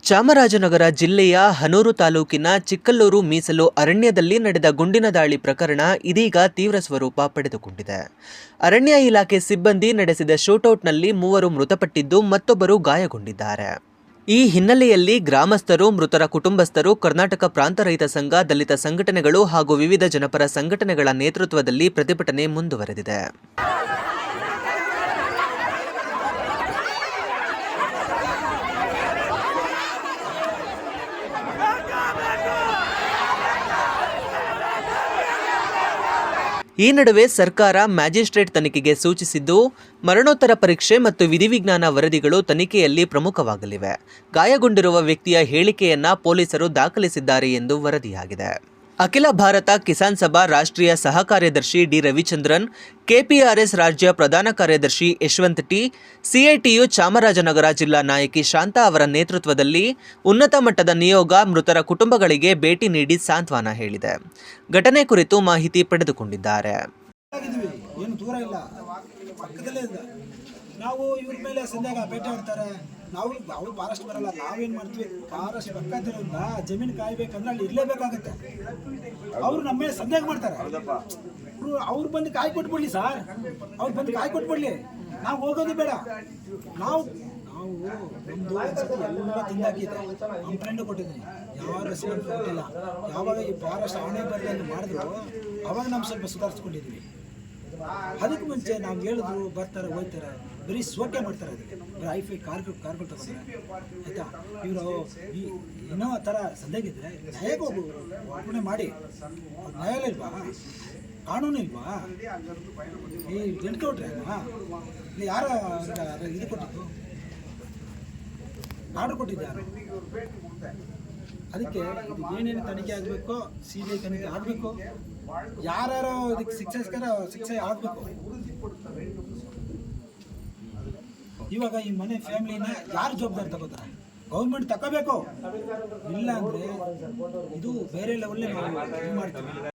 ಚಾಮರಾಜನಗರ ಜಿಲ್ಲೆಯ ಹನೂರು ತಾಲೂಕಿನ ಚಿಕ್ಕಲ್ಲೂರು ಮೀಸಲು ಅರಣ್ಯದಲ್ಲಿ ನಡೆದ ಗುಂಡಿನ ದಾಳಿ ಪ್ರಕರಣ ಇದೀಗ ತೀವ್ರ ಸ್ವರೂಪ ಪಡೆದುಕೊಂಡಿದೆ. ಅರಣ್ಯ ಇಲಾಖೆ ಸಿಬ್ಬಂದಿ ನಡೆಸಿದ ಶೂಟೌಟ್ನಲ್ಲಿ 3 ಮೃತಪಟ್ಟಿದ್ದು ಮತ್ತೊಬ್ಬರು ಗಾಯಗೊಂಡಿದ್ದಾರೆ. ಈ ಹಿನ್ನೆಲೆಯಲ್ಲಿ ಗ್ರಾಮಸ್ಥರು, ಮೃತರ ಕುಟುಂಬಸ್ಥರು, ಕರ್ನಾಟಕ ಪ್ರಾಂತ ರೈತ ಸಂಘ, ದಲಿತ ಸಂಘಟನೆಗಳು ಹಾಗೂ ವಿವಿಧ ಜನಪರ ಸಂಘಟನೆಗಳ ನೇತೃತ್ವದಲ್ಲಿ ಪ್ರತಿಭಟನೆ ಮುಂದುವರೆದಿದೆ. ಈ ನಡುವೆ ಸರ್ಕಾರ ಮ್ಯಾಜಿಸ್ಟ್ರೇಟ್ ತನಿಖೆಗೆ ಸೂಚಿಸಿದ್ದು, ಮರಣೋತ್ತರ ಪರೀಕ್ಷೆ ಮತ್ತು ವಿಧಿವಿಜ್ಞಾನ ವರದಿಗಳು ತನಿಖೆಯಲ್ಲಿ ಪ್ರಮುಖವಾಗಲಿವೆ. ಗಾಯಗೊಂಡಿರುವ ವ್ಯಕ್ತಿಯ ಹೇಳಿಕೆಯನ್ನ ಪೊಲೀಸರು ದಾಖಲಿಸಿದ್ದಾರೆ ಎಂದು ವರದಿಯಾಗಿದೆ. ಅಖಿಲ ಭಾರತ ಕಿಸಾನ್ ಸಭಾ ರಾಷ್ಟ್ರೀಯ ಸಹ ಕಾರ್ಯದರ್ಶಿ ಡಿ ರವಿಚಂದ್ರನ್, ಕೆಪಿಆರ್ಎಸ್ ರಾಜ್ಯ ಪ್ರಧಾನ ಕಾರ್ಯದರ್ಶಿ ಯಶವಂತ್ ಟಿ, ಸಿಐಟಿಯು ಚಾಮರಾಜನಗರ ಜಿಲ್ಲಾ ನಾಯಕಿ ಶಾಂತಾ ಅವರ ನೇತೃತ್ವದಲ್ಲಿ ಉನ್ನತ ಮಟ್ಟದ ನಿಯೋಗ ಮೃತರ ಕುಟುಂಬಗಳಿಗೆ ಭೇಟಿ ನೀಡಿ ಸಾಂತ್ವನ ಹೇಳಿದೆ. ಘಟನೆ ಕುರಿತು ಮಾಹಿತಿ ಪಡೆದುಕೊಂಡಿದ್ದಾರೆ. ನಾವು ಇವ್ರ ಮೇಲೆ ಸಂದೇಹ ಭೇಟಿ ಆಡ್ತಾರೆ. ಅವ್ರು ಫಾರೆಸ್ಟ್ ಬರಲ್ಲ, ನಾವೇನು ಮಾಡ್ತೀವಿ, ಫಾರೆಸ್ಟ್ ಪಕ್ಕದಿರೋದ್ರಿಂದ ಜಮೀನು ಕಾಯ್ಬೇಕಂದ್ರೆ ಅಲ್ಲಿ ಇರಲೇಬೇಕಾಗತ್ತೆ. ಅವ್ರು ನಮ್ಮ ಮೇಲೆ ಸಂದೇಹ ಮಾಡ್ತಾರೆ. ಅವ್ರು ಬಂದು ಕಾಯಿ ಕೊಟ್ಬಿಡ್ಲಿ ಸರ್, ಅವ್ರು ಬಂದು ಕಾಯಿ ಕೊಟ್ಬಿಡ್ಲಿ, ನಾವು ಹೋಗೋದು ಬೇಡ. ನಾವು ಒಂದು ಎಲ್ಲ ತಿಂದಾಕಿದೆ, ನಮ್ಮ ಫ್ರೆಂಡ್ ಕೊಟ್ಟಿದ್ದೀನಿ, ಯಾವ ರೆಸ್ಪಾನ್ಸ್ ಕೊಟ್ಟಿಲ್ಲ. ಯಾವಾಗ ಈ ಫಾರೆಸ್ಟ್ ಆಣೆ ಬರದಂಗೆ ಮಾಡಿದ್ರು ಅವಾಗ ನಾವು ಸ್ವಲ್ಪ ಸುಧಾರಿಸ್ಕೊಂಡಿದ್ವಿ. ಅದಕ್ಕೆ ಮುಂಚೆ ನಾವು ಹೇಳಿದ್ರು ಬರ್ತಾರೆ ಹೋಗ್ತಾರೆ, ಬರೀ ಸೋಕೆ ಮಾಡ್ತಾರೆ. ಅದಕ್ಕೆ ಐಫೈ ಕಾರ್ಗಳು ತಗೋತಾರೆ ಆಯ್ತಾ. ಇವರು ಇನ್ನೂ ಆ ಥರ ಸಂದೇಹಿದ್ರೆ ನ್ಯಾಯಕ್ಕೆ ಹೋಗು, ಒಪ್ಪಣೆ ಮಾಡಿ. ನ್ಯಾಯಾಲಯ ಇಲ್ವಾ, ಕಾನೂನು ಇಲ್ವಾ? ಈ ಜಂಟಿ ಕೊಟ್ರೆ ಯಾರ ಇದು ಕೊಟ್ಟಿದ್ದು, ಆರ್ಡರ್ ಕೊಟ್ಟಿದ್ದಾರೆ. ಅದಕ್ಕೆ ಇದು ಏನೇನು ತನಿಖೆ ಆಗಬೇಕು, CBI ತನಿಖೆ ಆಗಬೇಕು, ಯಾರ್ಯಾರೋ ಇದಕ್ಕೆ ಶಿಕ್ಷೆ ಆಗಬೇಕು. ಇವಾಗ ಈ ಮನೆ ಫ್ಯಾಮಿಲಿನ ಯಾರು ಜವಾಬ್ದಾರಿ ತಗೋತಾರೆ? ಗೌರ್ಮೆಂಟ್ ತಗೋಬೇಕು. ಇಲ್ಲ ಅಂದರೆ ಇದು ಬೇರೆ ಲೆವೆಲ್ಲೇ ನಾವು ಮಾಡ್ತೀವಿ.